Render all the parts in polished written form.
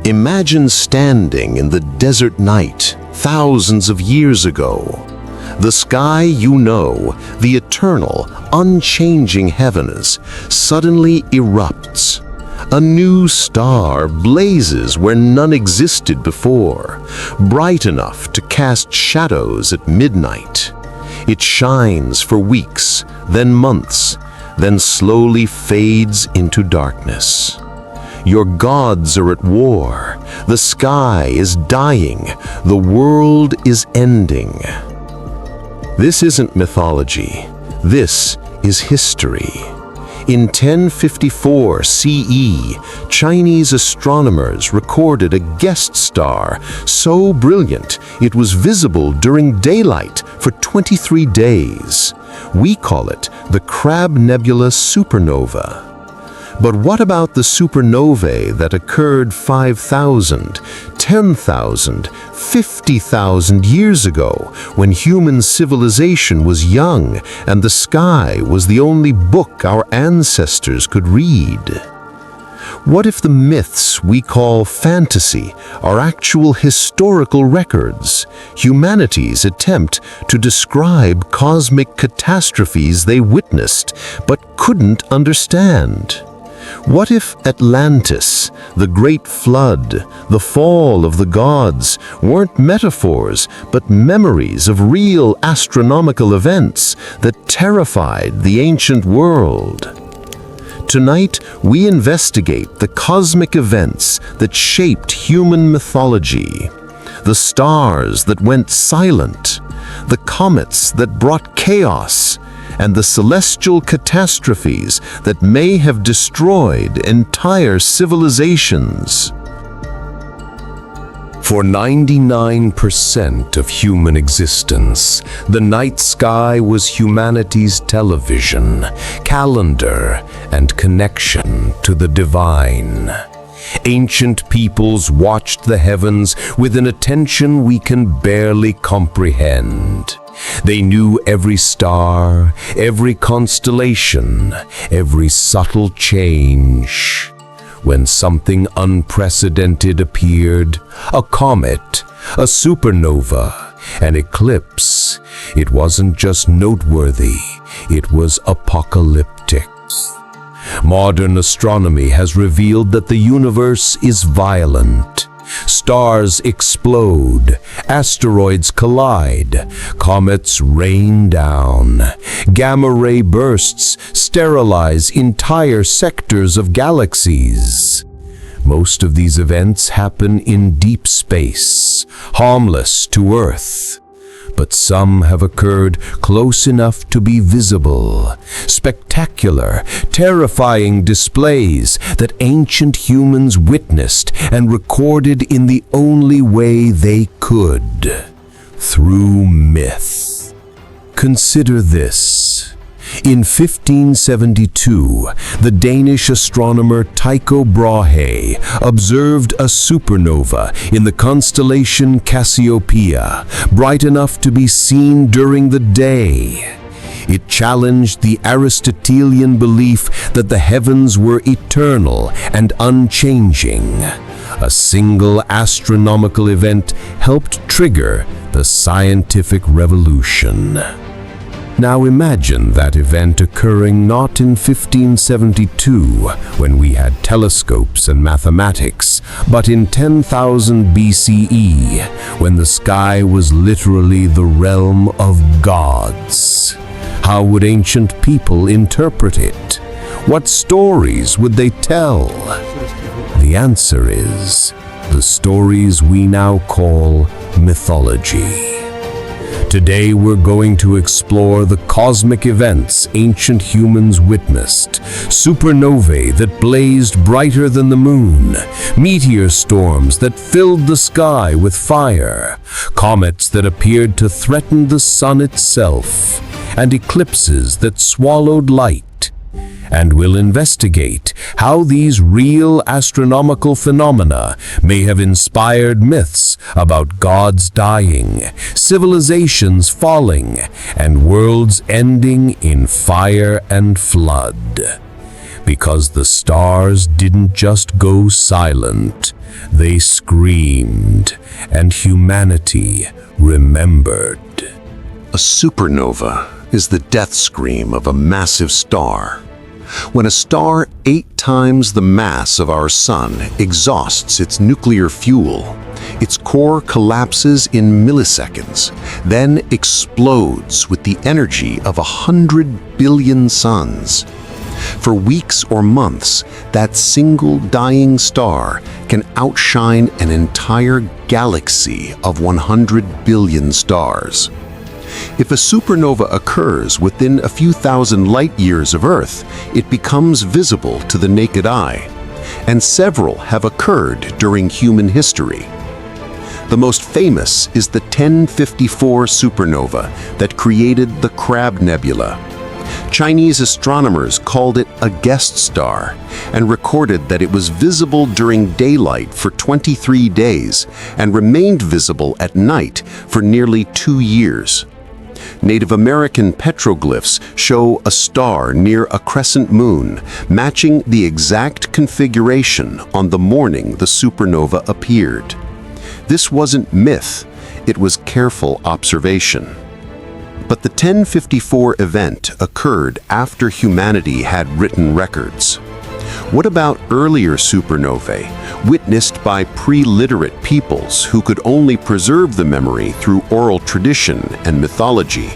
Imagine standing in the desert night thousands of years ago. The sky you know, the eternal, unchanging heavens, suddenly erupts. A new star blazes where none existed before, bright enough to cast shadows at midnight. It shines for weeks, then months, then slowly fades into darkness. Your gods are at war, the sky is dying, the world is ending. This isn't mythology, this is history. In 1054 CE, Chinese astronomers recorded a guest star so brilliant it was visible during daylight for 23 days. We call it the Crab Nebula supernova. But what about the supernovae that occurred 5,000, 10,000, 50,000 years ago when human civilization was young and the sky was the only book our ancestors could read? What if the myths we call fantasy are actual historical records, humanity's attempt to describe cosmic catastrophes they witnessed but couldn't understand? What if Atlantis, the Great Flood, the fall of the gods, weren't metaphors but memories of real astronomical events that terrified the ancient world? Tonight, we investigate the cosmic events that shaped human mythology, the stars that went silent, the comets that brought chaos, and the celestial catastrophes that may have destroyed entire civilizations. For 99% of human existence, the night sky was humanity's television, calendar, and connection to the divine. Ancient peoples watched the heavens with an attention we can barely comprehend. They knew every star, every constellation, every subtle change. When something unprecedented appeared, a comet, a supernova, an eclipse, it wasn't just noteworthy, it was apocalyptic. Modern astronomy has revealed that the universe is violent. Stars explode, asteroids collide, comets rain down, gamma-ray bursts sterilize entire sectors of galaxies. Most of these events happen in deep space, harmless to Earth. But some have occurred close enough to be visible, spectacular, terrifying displays that ancient humans witnessed and recorded in the only way they could, through myth. Consider this. In 1572, the Danish astronomer Tycho Brahe observed a supernova in the constellation Cassiopeia, bright enough to be seen during the day. It challenged the Aristotelian belief that the heavens were eternal and unchanging. A single astronomical event helped trigger the scientific revolution. Now imagine that event occurring not in 1572, when we had telescopes and mathematics, but in 10,000 BCE, when the sky was literally the realm of gods. How would ancient people interpret it? What stories would they tell? The answer is the stories we now call mythology. Today we're going to explore the cosmic events ancient humans witnessed, supernovae that blazed brighter than the moon, meteor storms that filled the sky with fire, comets that appeared to threaten the sun itself, and eclipses that swallowed light. And we'll investigate how these real astronomical phenomena may have inspired myths about gods dying, civilizations falling, and worlds ending in fire and flood. Because the stars didn't just go silent, They screamed, and humanity remembered. A supernova is the death scream of a massive star. When a star 8 times the mass of our Sun exhausts its nuclear fuel, its core collapses in milliseconds, then explodes with the energy of 100 billion suns. For weeks or months, that single dying star can outshine an entire galaxy of 100 billion stars. If a supernova occurs within a few thousand light-years of Earth, it becomes visible to the naked eye, and several have occurred during human history. The most famous is the 1054 supernova that created the Crab Nebula. Chinese astronomers called it a guest star and recorded that it was visible during daylight for 23 days and remained visible at night for nearly 2 years. Native American petroglyphs show a star near a crescent moon, matching the exact configuration on the morning the supernova appeared. This wasn't myth, it was careful observation. But the 1054 event occurred after humanity had written records. What about earlier supernovae, witnessed by pre-literate peoples who could only preserve the memory through oral tradition and mythology?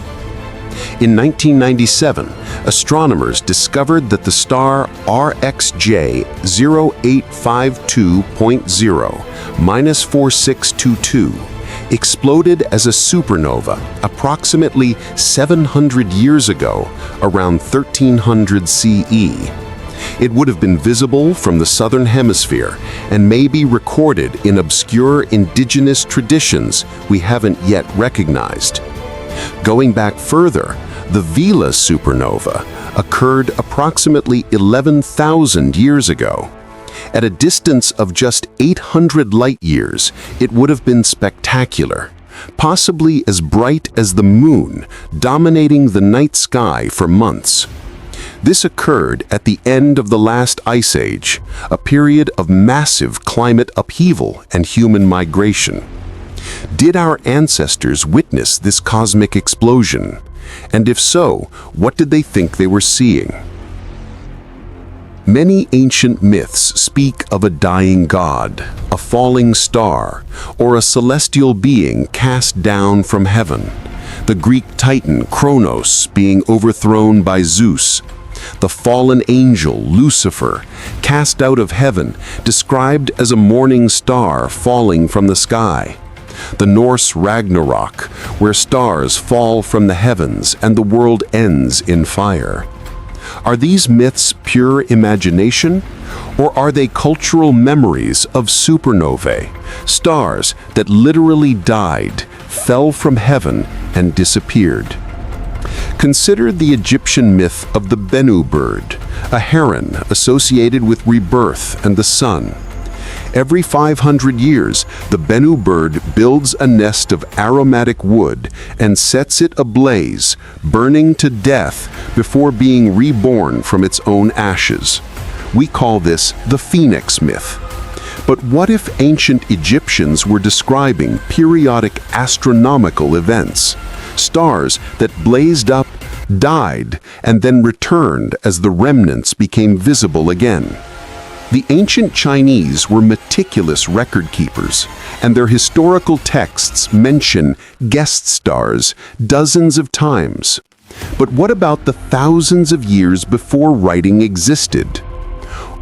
In 1997, astronomers discovered that the star RxJ 0852.0-4622 exploded as a supernova approximately 700 years ago, around 1300 CE. It would have been visible from the southern hemisphere and may be recorded in obscure indigenous traditions we haven't yet recognized. Going back further, the Vela supernova occurred approximately 11,000 years ago. At a distance of just 800 light-years, it would have been spectacular, possibly as bright as the moon, dominating the night sky for months. This occurred at the end of the last ice age, a period of massive climate upheaval and human migration. Did our ancestors witness this cosmic explosion? And if so, what did they think they were seeing? Many ancient myths speak of a dying god, a falling star, or a celestial being cast down from heaven. The Greek titan Kronos being overthrown by Zeus, the fallen angel Lucifer, cast out of heaven, described as a morning star falling from the sky. The Norse Ragnarok, where stars fall from the heavens and the world ends in fire. Are these myths pure imagination, or are they cultural memories of supernovae, stars that literally died, fell from heaven, and disappeared? Consider the Egyptian myth of the Bennu bird, a heron associated with rebirth and the sun. Every 500 years, the Bennu bird builds a nest of aromatic wood and sets it ablaze, burning to death before being reborn from its own ashes. We call this the phoenix myth. But what if ancient Egyptians were describing periodic astronomical events? Stars that blazed up, died, and then returned as the remnants became visible again. The ancient Chinese were meticulous record keepers, and their historical texts mention guest stars dozens of times. But what about the thousands of years before writing existed?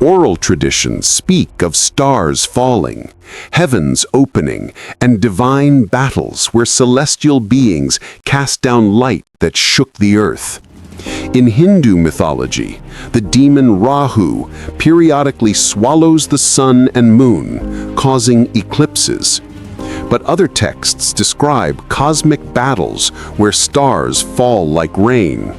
Oral traditions speak of stars falling, heavens opening, and divine battles where celestial beings cast down light that shook the earth. In Hindu mythology, the demon Rahu periodically swallows the sun and moon, causing eclipses. But other texts describe cosmic battles where stars fall like rain.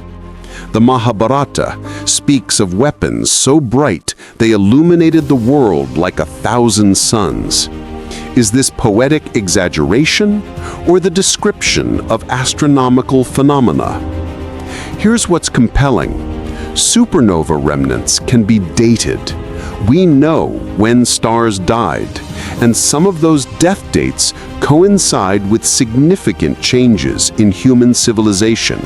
The Mahabharata speaks of weapons so bright they illuminated the world like 1,000 suns. Is this poetic exaggeration or the description of astronomical phenomena? Here's what's compelling. Supernova remnants can be dated. We know when stars died, And some of those death dates coincide with significant changes in human civilization.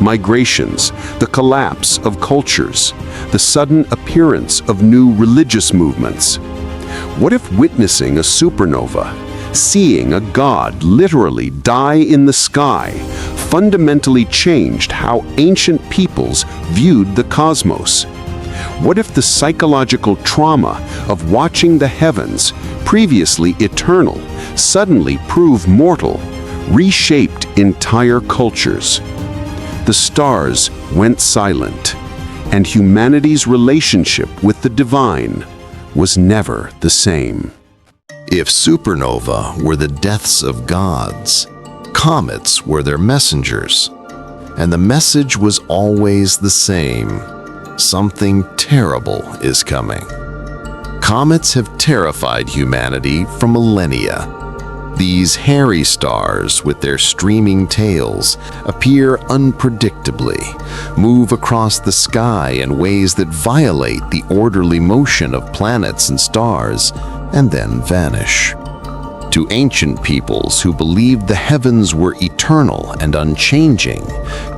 Migrations, the collapse of cultures, the sudden appearance of new religious movements. What if witnessing a supernova, seeing a god literally die in the sky, fundamentally changed how ancient peoples viewed the cosmos? What if the psychological trauma of watching the heavens, previously eternal, suddenly prove mortal, reshaped entire cultures? The stars went silent, and humanity's relationship with the divine was never the same. If supernova were the deaths of gods, comets were their messengers, and the message was always the same: something terrible is coming. Comets have terrified humanity for millennia. These hairy stars with their streaming tails appear unpredictably, move across the sky in ways that violate the orderly motion of planets and stars, and then vanish. To ancient peoples who believed the heavens were eternal and unchanging,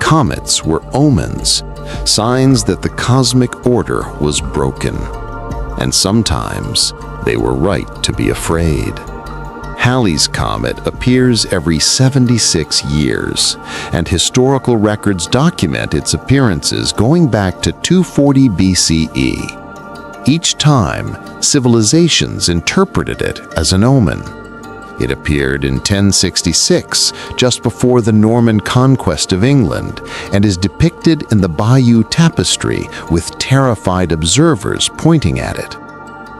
comets were omens, signs that the cosmic order was broken. And sometimes they were right to be afraid. Halley's Comet appears every 76 years, and historical records document its appearances going back to 240 BCE. Each time, civilizations interpreted it as an omen. It appeared in 1066, just before the Norman conquest of England, and is depicted in the Bayeux Tapestry with terrified observers pointing at it.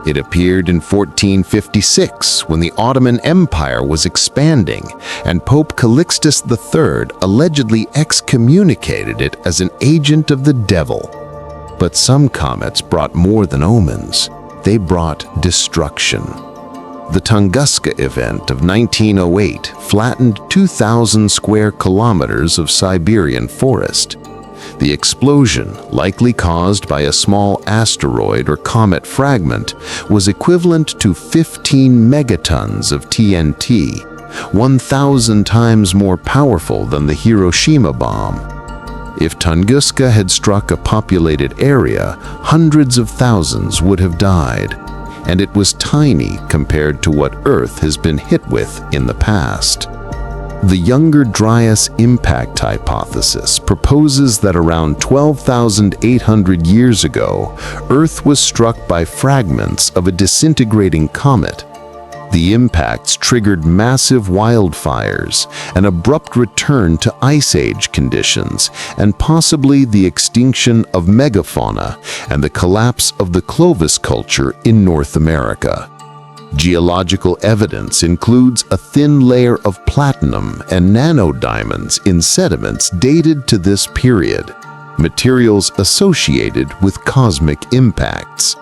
It appeared in 1456 when the Ottoman Empire was expanding, and Pope Calixtus III allegedly excommunicated it as an agent of the devil. But some comets brought more than omens. They brought destruction. The Tunguska event of 1908 flattened 2,000 square kilometers of Siberian forest. The explosion, likely caused by a small asteroid or comet fragment, was equivalent to 15 megatons of TNT, 1,000 times more powerful than the Hiroshima bomb. If Tunguska had struck a populated area, hundreds of thousands would have died, and it was tiny compared to what Earth has been hit with in the past. The Younger Dryas impact hypothesis proposes that around 12,800 years ago, Earth was struck by fragments of a disintegrating comet. The impacts triggered massive wildfires, an abrupt return to Ice Age conditions, and possibly the extinction of megafauna and the collapse of the Clovis culture in North America. Geological evidence includes a thin layer of platinum and nanodiamonds in sediments dated to this period, materials associated with cosmic impacts.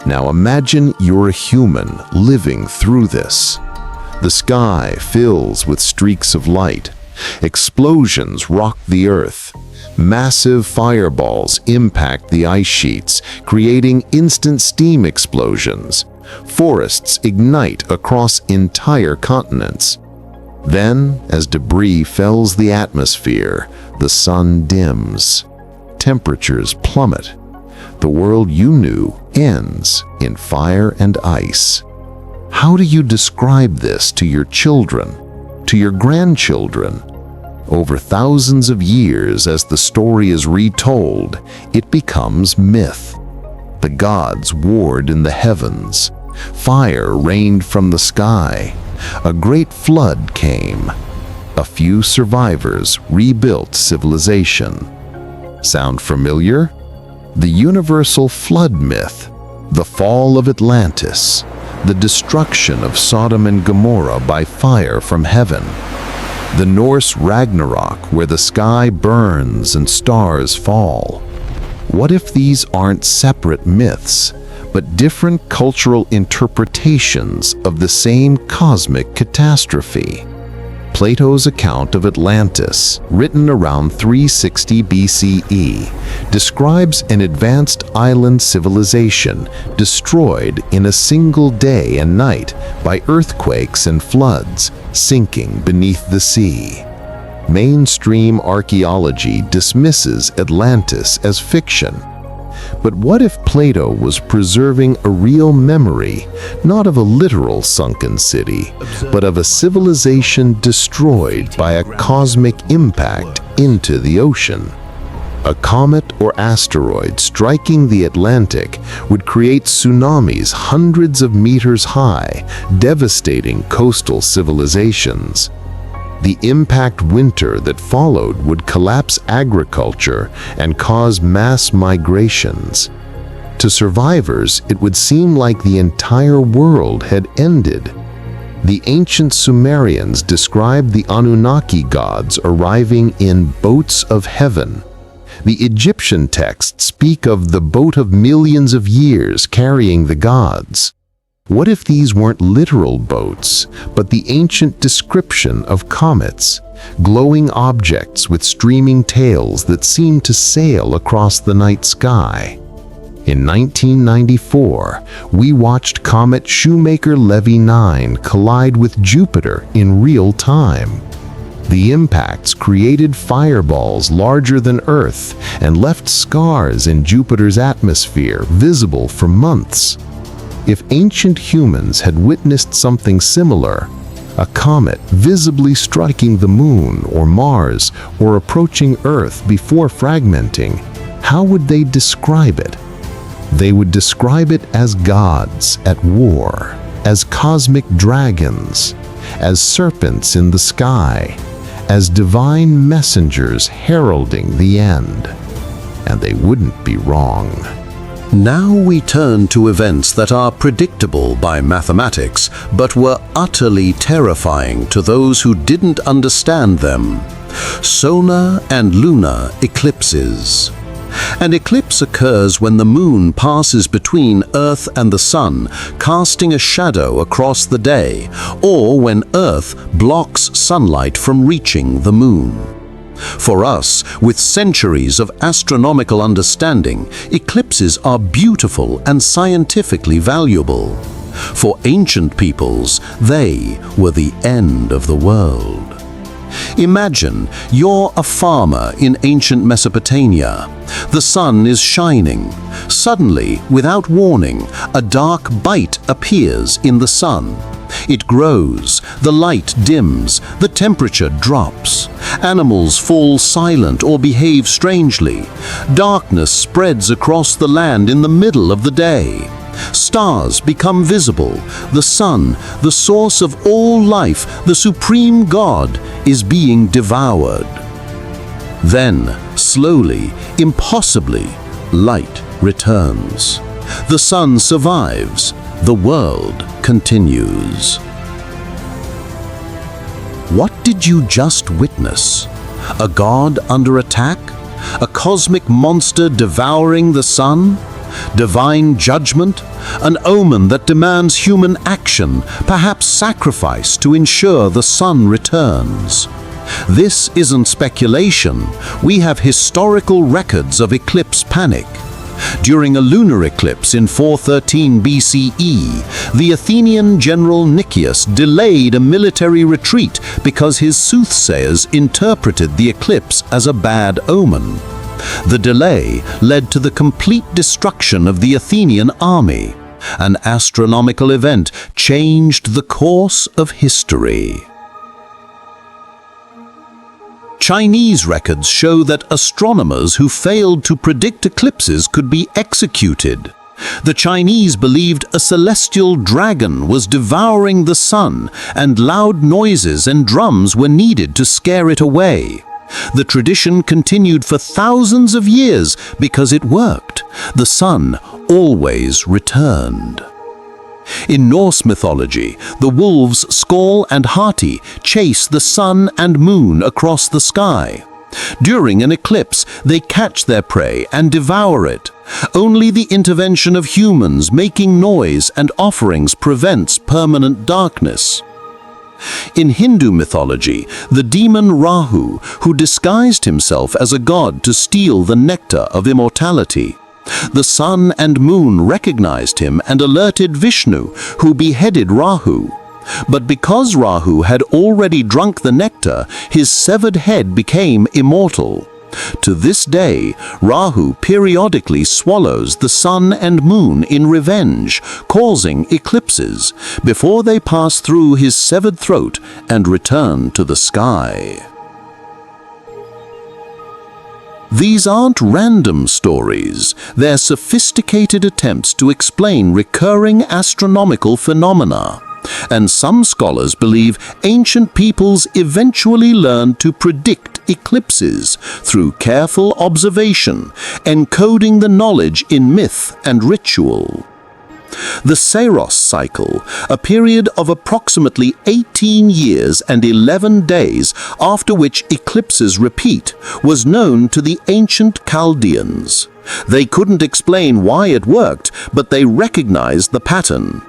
Now imagine you're a human living through this. The sky fills with streaks of light. Explosions rock the earth. Massive fireballs impact the ice sheets, creating instant steam explosions. Forests ignite across entire continents. Then, as debris fills the atmosphere, the sun dims. Temperatures plummet. The world you knew ends in fire and ice. How do you describe this to your children, to your grandchildren? Over thousands of years, as the story is retold, it becomes myth. The gods warred in the heavens. Fire rained from the sky. A great flood came. A few survivors rebuilt civilization. Sound familiar? The universal flood myth, the fall of Atlantis, the destruction of Sodom and Gomorrah by fire from heaven, the Norse Ragnarok, where the sky burns and stars fall. What if these aren't separate myths, but different cultural interpretations of the same cosmic catastrophe? Plato's account of Atlantis, written around 360 BCE, describes an advanced island civilization destroyed in a single day and night by earthquakes and floods, sinking beneath the sea. Mainstream archaeology dismisses Atlantis as fiction. But what if Plato was preserving a real memory, not of a literal sunken city, but of a civilization destroyed by a cosmic impact into the ocean? A comet or asteroid striking the Atlantic would create tsunamis hundreds of meters high, devastating coastal civilizations. The impact winter that followed would collapse agriculture and cause mass migrations. To survivors, it would seem like the entire world had ended. The ancient Sumerians described the Anunnaki gods arriving in boats of heaven. The Egyptian texts speak of the boat of millions of years carrying the gods. What if these weren't literal boats, but the ancient description of comets, glowing objects with streaming tails that seem to sail across the night sky? In 1994, we watched comet Shoemaker-Levy 9 collide with Jupiter in real time. The impacts created fireballs larger than Earth and left scars in Jupiter's atmosphere visible for months. If ancient humans had witnessed something similar, a comet visibly striking the Moon or Mars or approaching Earth before fragmenting, how would they describe it? They would describe it as gods at war, as cosmic dragons, as serpents in the sky, as divine messengers heralding the end. And they wouldn't be wrong. Now we turn to events that are predictable by mathematics, but were utterly terrifying to those who didn't understand them. Solar and lunar eclipses. An eclipse occurs when the moon passes between Earth and the sun, casting a shadow across the day, or when Earth blocks sunlight from reaching the moon. For us, with centuries of astronomical understanding, eclipses are beautiful and scientifically valuable. For ancient peoples, they were the end of the world. Imagine you're a farmer in ancient Mesopotamia. The sun is shining. Suddenly, without warning, a dark bite appears in the sun. It grows, the light dims, the temperature drops. Animals fall silent or behave strangely. Darkness spreads across the land in the middle of the day. Stars become visible. The sun, the source of all life, the supreme God, is being devoured. Then, slowly, impossibly, light returns. The sun survives. The world continues. What did you just witness? A god under attack? A cosmic monster devouring the sun? Divine judgment? An omen that demands human action, perhaps sacrifice to ensure the sun returns. This isn't speculation. We have historical records of eclipse panic. During a lunar eclipse in 413 BCE, the Athenian general Nicias delayed a military retreat because his soothsayers interpreted the eclipse as a bad omen. The delay led to the complete destruction of the Athenian army. An astronomical event changed the course of history. Chinese records show that astronomers who failed to predict eclipses could be executed. The Chinese believed a celestial dragon was devouring the sun, and loud noises and drums were needed to scare it away. The tradition continued for thousands of years because it worked. The sun always returned. In Norse mythology, the wolves Skoll and Hati chase the sun and moon across the sky. During an eclipse, they catch their prey and devour it. Only the intervention of humans making noise and offerings prevents permanent darkness. In Hindu mythology, the demon Rahu, who disguised himself as a god to steal the nectar of immortality. The sun and moon recognized him and alerted Vishnu, who beheaded Rahu. But because Rahu had already drunk the nectar, his severed head became immortal. To this day, Rahu periodically swallows the sun and moon in revenge, causing eclipses, before they pass through his severed throat and return to the sky. These aren't random stories, they're sophisticated attempts to explain recurring astronomical phenomena. And some scholars believe ancient peoples eventually learned to predict eclipses through careful observation, encoding the knowledge in myth and ritual. The Saros cycle, a period of approximately 18 years and 11 days after which eclipses repeat, was known to the ancient Chaldeans. They couldn't explain why it worked, but they recognized the pattern.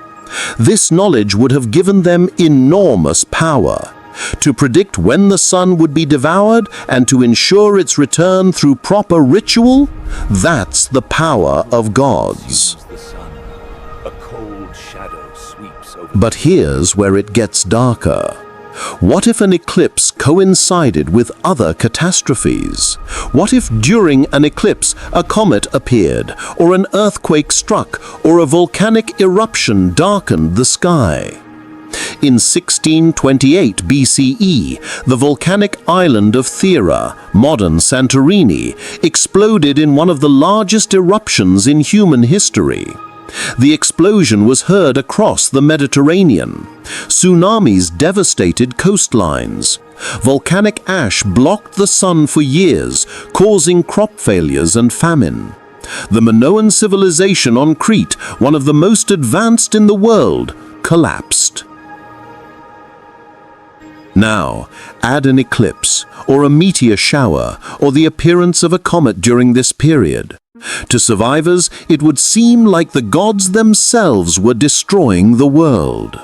This knowledge would have given them enormous power. To predict when the sun would be devoured and to ensure its return through proper ritual, that's the power of gods. But here's where it gets darker. What if an eclipse coincided with other catastrophes? What if during an eclipse a comet appeared, or an earthquake struck, or a volcanic eruption darkened the sky? In 1628 BCE, the volcanic island of Thera, modern Santorini, exploded in one of the largest eruptions in human history. The explosion was heard across the Mediterranean. Tsunamis devastated coastlines. Volcanic ash blocked the sun for years, causing crop failures and famine. The Minoan civilization on Crete, one of the most advanced in the world, collapsed. Now, add an eclipse, or a meteor shower, or the appearance of a comet during this period. To survivors, it would seem like the gods themselves were destroying the world.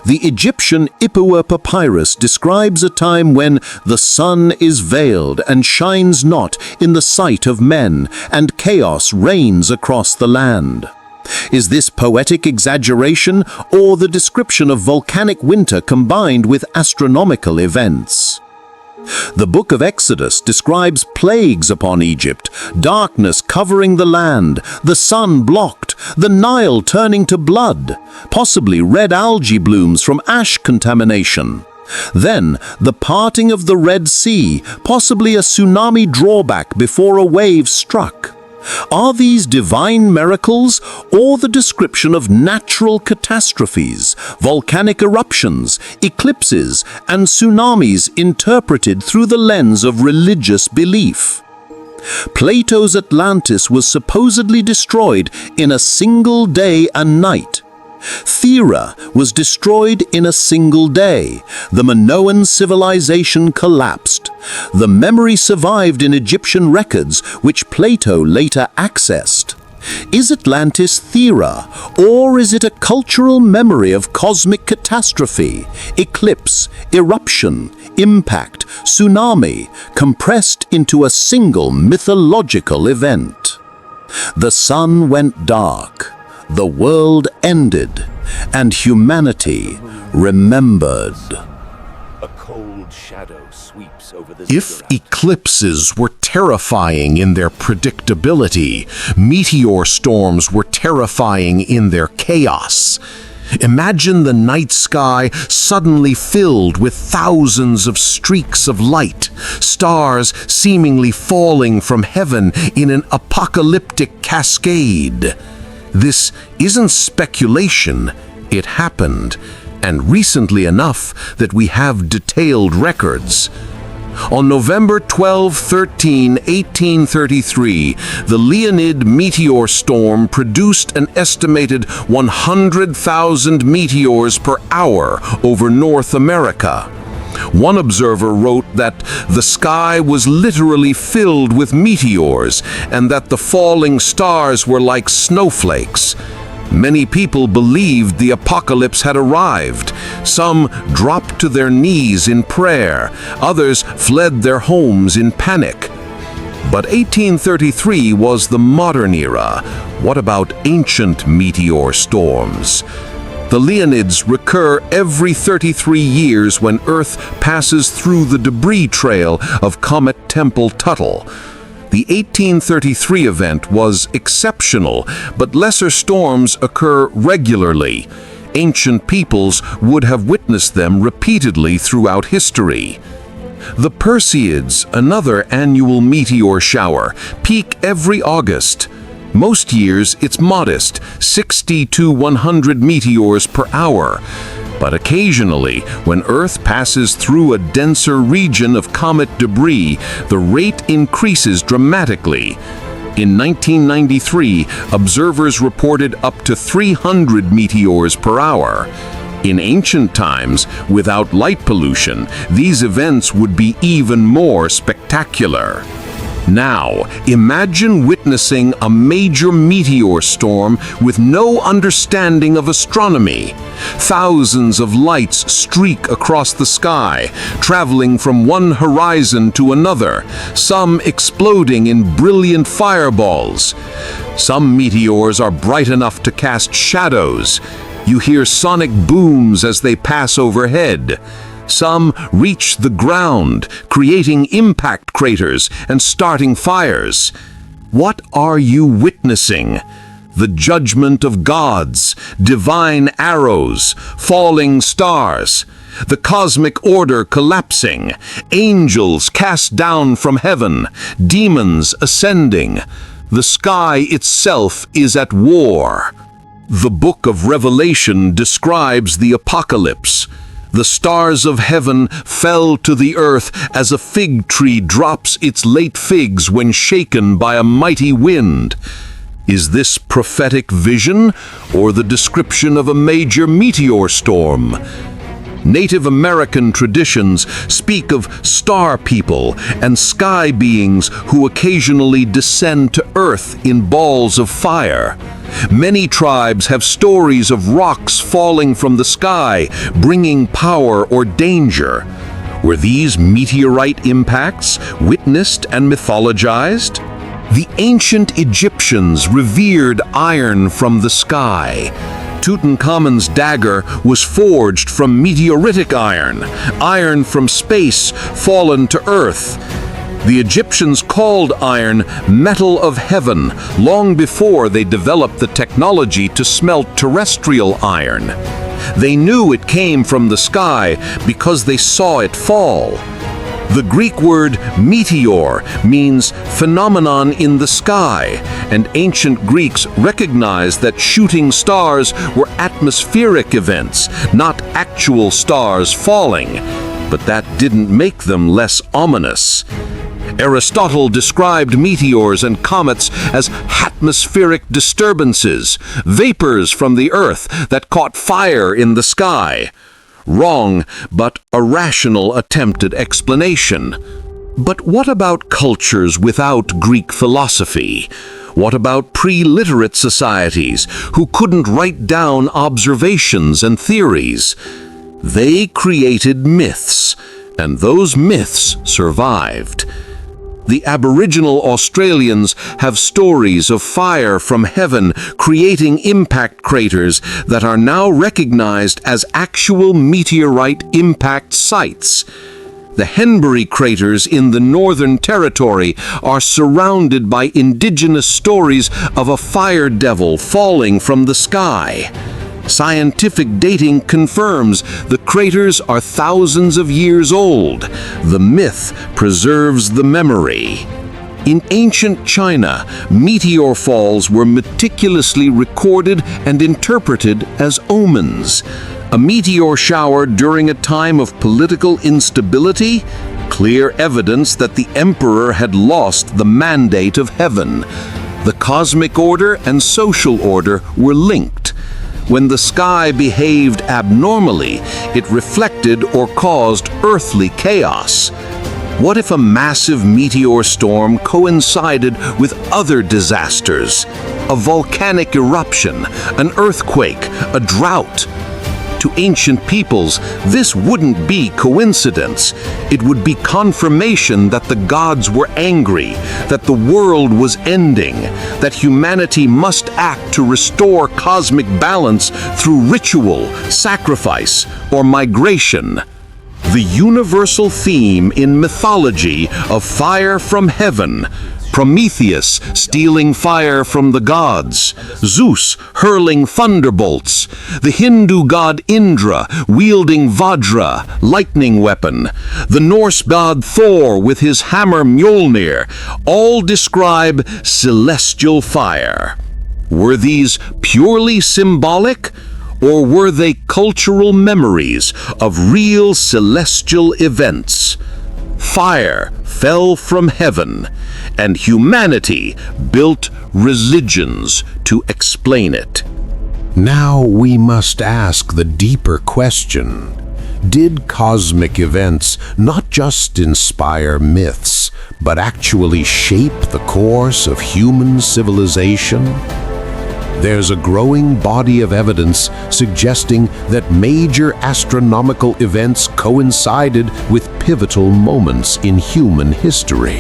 The Egyptian Ipuwer papyrus describes a time when the sun is veiled and shines not in the sight of men, and chaos reigns across the land. Is this poetic exaggeration or the description of volcanic winter combined with astronomical events? The book of Exodus describes plagues upon Egypt, darkness covering the land, the sun blocked, the Nile turning to blood, possibly red algae blooms from ash contamination. Then, the parting of the Red Sea, possibly a tsunami drawback before a wave struck. Are these divine miracles or the description of natural catastrophes, volcanic eruptions, eclipses, and tsunamis interpreted through the lens of religious belief? Plato's Atlantis was supposedly destroyed in a single day and night. Thera was destroyed in a single day. The Minoan civilization collapsed. The memory survived in Egyptian records, which Plato later accessed. Is Atlantis Thera, or is it a cultural memory of cosmic catastrophe, eclipse, eruption, impact, tsunami, compressed into a single mythological event? The sun went dark. The world ended, and humanity remembered. A cold shadow sweeps over the If eclipses were terrifying in their predictability, meteor storms were terrifying in their chaos. Imagine the night sky suddenly filled with thousands of streaks of light, stars seemingly falling from heaven in an apocalyptic cascade. This isn't speculation, it happened, and recently enough that we have detailed records. On November 12-13, 1833, the Leonid meteor storm produced an estimated 100,000 meteors per hour over North America. One observer wrote that the sky was literally filled with meteors and that the falling stars were like snowflakes. Many people believed the apocalypse had arrived. Some dropped to their knees in prayer. Others fled their homes in panic. But 1833 was the modern era. What about ancient meteor storms? The Leonids recur every 33 years when Earth passes through the debris trail of Comet Tempel-Tuttle. The 1833 event was exceptional, but lesser storms occur regularly. Ancient peoples would have witnessed them repeatedly throughout history. The Perseids, another annual meteor shower, peak every August. Most years it's modest, 60 to 100 meteors per hour. But occasionally, when Earth passes through a denser region of comet debris, the rate increases dramatically. In 1993, observers reported up to 300 meteors per hour. In ancient times, without light pollution, these events would be even more spectacular. Now, imagine witnessing a major meteor storm with no understanding of astronomy. Thousands of lights streak across the sky, traveling from one horizon to another, some exploding in brilliant fireballs. Some meteors are bright enough to cast shadows. You hear sonic booms as they pass overhead. Some reach the ground, creating impact craters and starting fires. What are you witnessing? The judgment of gods, divine arrows, falling stars, the cosmic order collapsing, angels cast down from heaven, demons ascending. The sky itself is at war. The book of Revelation describes the apocalypse. The stars of heaven fell to the earth as a fig tree drops its late figs when shaken by a mighty wind. Is this prophetic vision or the description of a major meteor storm? Native American traditions speak of star people and sky beings who occasionally descend to earth in balls of fire. Many tribes have stories of rocks falling from the sky, bringing power or danger. Were these meteorite impacts witnessed and mythologized? The ancient Egyptians revered iron from the sky. Tutankhamun's dagger was forged from meteoritic iron, iron from space fallen to earth. The Egyptians called iron metal of heaven long before they developed the technology to smelt terrestrial iron. They knew it came from the sky because they saw it fall. The Greek word meteor means phenomenon in the sky, and ancient Greeks recognized that shooting stars were atmospheric events, not actual stars falling. But that didn't make them less ominous. Aristotle described meteors and comets as atmospheric disturbances, vapors from the earth that caught fire in the sky. Wrong, but a rational attempted explanation. But what about cultures without Greek philosophy? What about pre-literate societies who couldn't write down observations and theories? They created myths, and those myths survived. The Aboriginal Australians have stories of fire from heaven creating impact craters that are now recognized as actual meteorite impact sites. The Henbury craters in the Northern Territory are surrounded by indigenous stories of a fire devil falling from the sky. Scientific dating confirms the craters are thousands of years old. The myth preserves the memory. In ancient China, meteor falls were meticulously recorded and interpreted as omens. A meteor shower during a time of political instability? Clear evidence that the emperor had lost the mandate of heaven. The cosmic order and social order were linked. When the sky behaved abnormally, it reflected or caused earthly chaos. What if a massive meteor storm coincided with other disasters? A volcanic eruption, an earthquake, a drought? To ancient peoples, this wouldn't be coincidence. It would be confirmation that the gods were angry, that the world was ending, that humanity must act to restore cosmic balance through ritual, sacrifice, or migration. The universal theme in mythology of fire from heaven, Prometheus stealing fire from the gods, Zeus hurling thunderbolts, the Hindu god Indra wielding Vajra, lightning weapon, the Norse god Thor with his hammer Mjolnir, all describe celestial fire. Were these purely symbolic, or were they cultural memories of real celestial events? Fire fell from heaven, and humanity built religions to explain it. Now we must ask the deeper question. Did cosmic events not just inspire myths, but actually shape the course of human civilization? There's a growing body of evidence suggesting that major astronomical events coincided with pivotal moments in human history.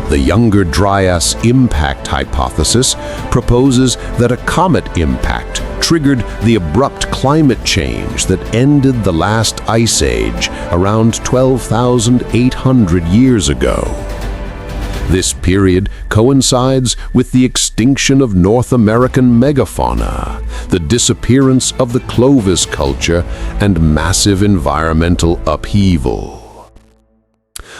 The Younger Dryas impact hypothesis proposes that a comet impact triggered the abrupt climate change that ended the last ice age around 12,800 years ago. This period coincides with the extinction of North American megafauna, the disappearance of the Clovis culture, and massive environmental upheaval.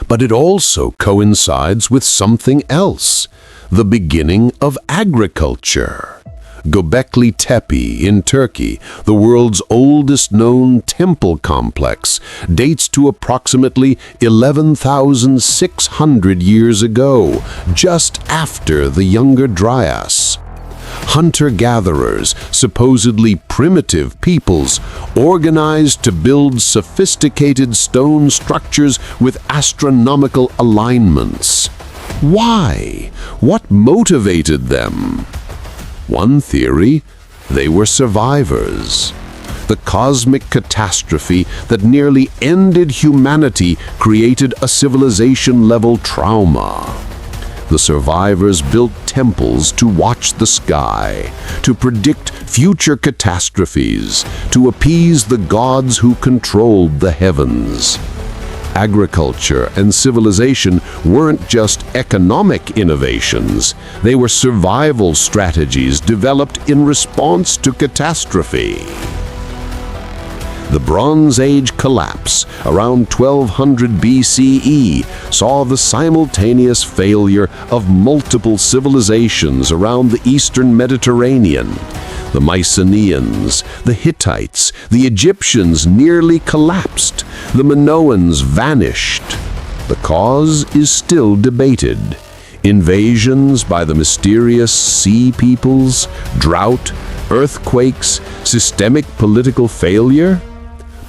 But it also coincides with something else, the beginning of agriculture. Göbekli Tepe in Turkey, the world's oldest known temple complex, dates to approximately 11,600 years ago, just after the Younger Dryas. Hunter-gatherers, supposedly primitive peoples, organized to build sophisticated stone structures with astronomical alignments. Why? What motivated them? One theory, they were survivors. The cosmic catastrophe that nearly ended humanity created a civilization-level trauma. The survivors built temples to watch the sky, to predict future catastrophes, to appease the gods who controlled the heavens. Agriculture and civilization weren't just economic innovations, they were survival strategies developed in response to catastrophe. The Bronze Age collapse around 1200 BCE saw the simultaneous failure of multiple civilizations around the Eastern Mediterranean. The Mycenaeans, the Hittites, the Egyptians nearly collapsed. The Minoans vanished. The cause is still debated. Invasions by the mysterious sea peoples, drought, earthquakes, systemic political failure?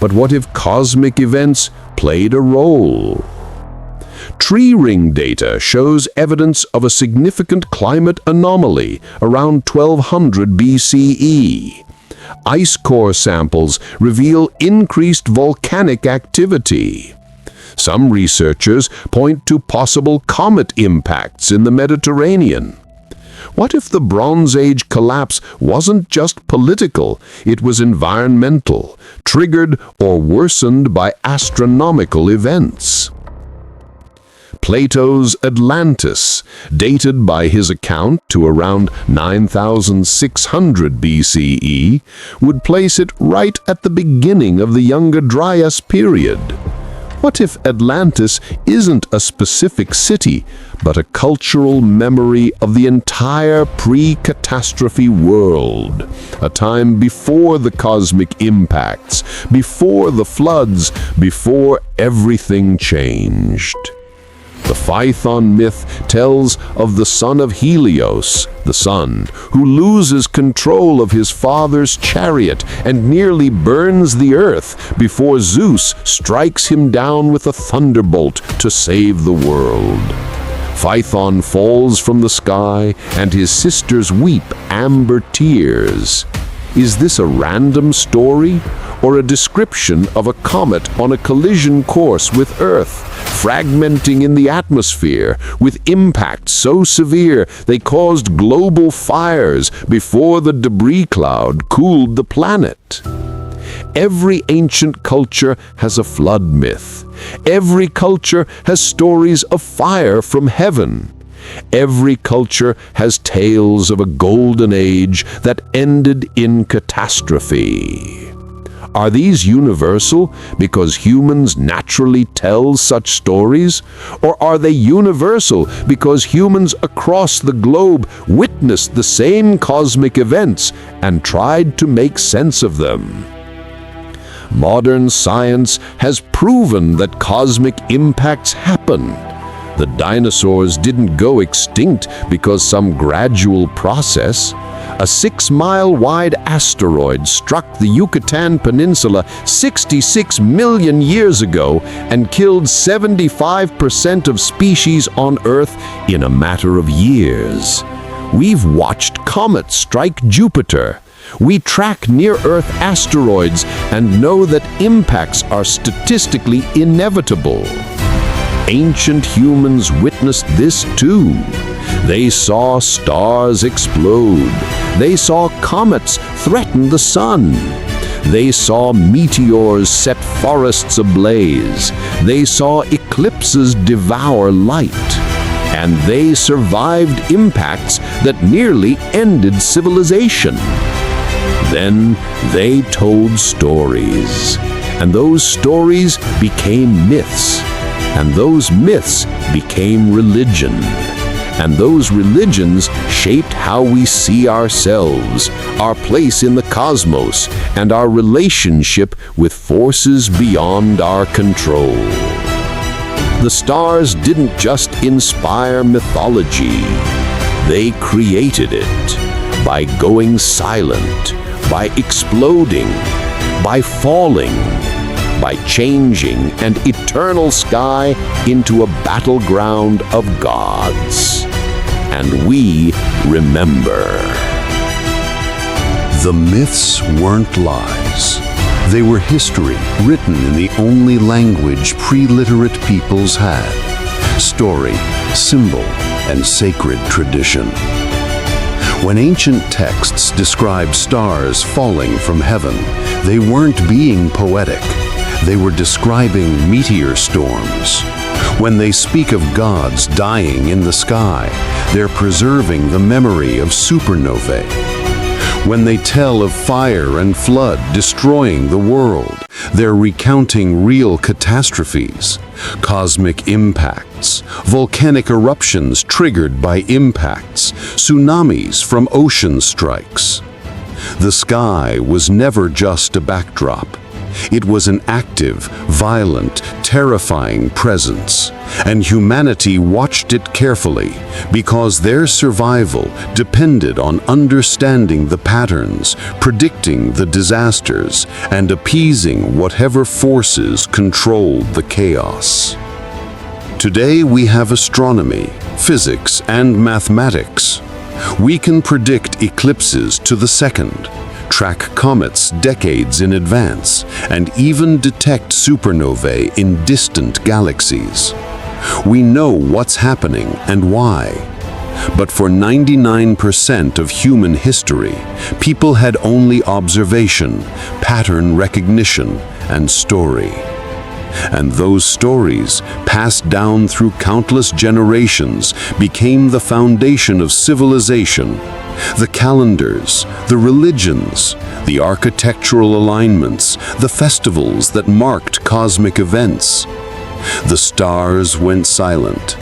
But what if cosmic events played a role? Tree ring data shows evidence of a significant climate anomaly around 1200 BCE. Ice core samples reveal increased volcanic activity. Some researchers point to possible comet impacts in the Mediterranean. What if the Bronze Age collapse wasn't just political, it was environmental, triggered or worsened by astronomical events? Plato's Atlantis, dated by his account to around 9,600 BCE, would place it right at the beginning of the Younger Dryas period. What if Atlantis isn't a specific city, but a cultural memory of the entire pre-catastrophe world, a time before the cosmic impacts, before the floods, before everything changed? The Phaethon myth tells of the son of Helios, the sun, who loses control of his father's chariot and nearly burns the earth before Zeus strikes him down with a thunderbolt to save the world. Phaethon falls from the sky, and his sisters weep amber tears. Is this a random story, or a description of a comet on a collision course with Earth, fragmenting in the atmosphere with impacts so severe they caused global fires before the debris cloud cooled the planet? Every ancient culture has a flood myth. Every culture has stories of fire from heaven. Every culture has tales of a golden age that ended in catastrophe. Are these universal because humans naturally tell such stories? Or are they universal because humans across the globe witnessed the same cosmic events and tried to make sense of them? Modern science has proven that cosmic impacts happen. The dinosaurs didn't go extinct because some gradual process. A 6-mile-wide asteroid struck the Yucatan Peninsula 66 million years ago and killed 75% of species on Earth in a matter of years. We've watched comets strike Jupiter. We track near-Earth asteroids and know that impacts are statistically inevitable. Ancient humans witnessed this too. They saw stars explode. They saw comets threaten the sun. They saw meteors set forests ablaze. They saw eclipses devour light. And they survived impacts that nearly ended civilization. Then they told stories. And those stories became myths. And those myths became religion. And those religions shaped how we see ourselves, our place in the cosmos, and our relationship with forces beyond our control. The stars didn't just inspire mythology. They created it by going silent, by exploding, by falling, by changing an eternal sky into a battleground of gods. And we remember. The myths weren't lies. They were history written in the only language pre-literate peoples had. Story, symbol, and sacred tradition. When ancient texts describe stars falling from heaven, they weren't being poetic. They were describing meteor storms. When they speak of gods dying in the sky, they're preserving the memory of supernovae. When they tell of fire and flood destroying the world, they're recounting real catastrophes, cosmic impacts, volcanic eruptions triggered by impacts, tsunamis from ocean strikes. The sky was never just a backdrop. It was an active, violent, terrifying presence, and humanity watched it carefully because their survival depended on understanding the patterns, predicting the disasters, and appeasing whatever forces controlled the chaos. Today we have astronomy, physics, and mathematics. We can predict eclipses to the second, track comets decades in advance, and even detect supernovae in distant galaxies. We know what's happening and why. But for 99% of human history, people had only observation, pattern recognition, and story. And those stories, passed down through countless generations, became the foundation of civilization. The calendars, the religions, the architectural alignments, the festivals that marked cosmic events. The stars went silent.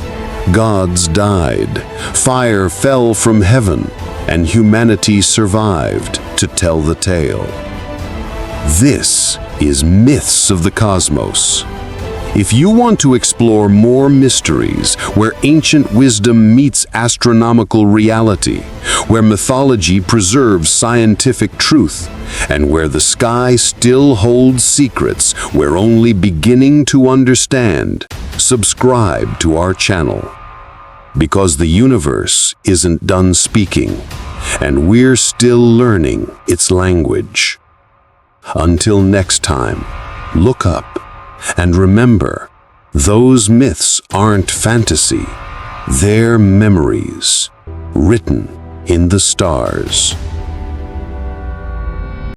Gods died. Fire fell from heaven, and humanity survived to tell the tale. This is Myths of the Cosmos. If you want to explore more mysteries, where ancient wisdom meets astronomical reality, where mythology preserves scientific truth, and where the sky still holds secrets we're only beginning to understand, subscribe to our channel. Because the universe isn't done speaking, and we're still learning its language. Until next time, look up. And remember, those myths aren't fantasy. They're memories, written in the stars.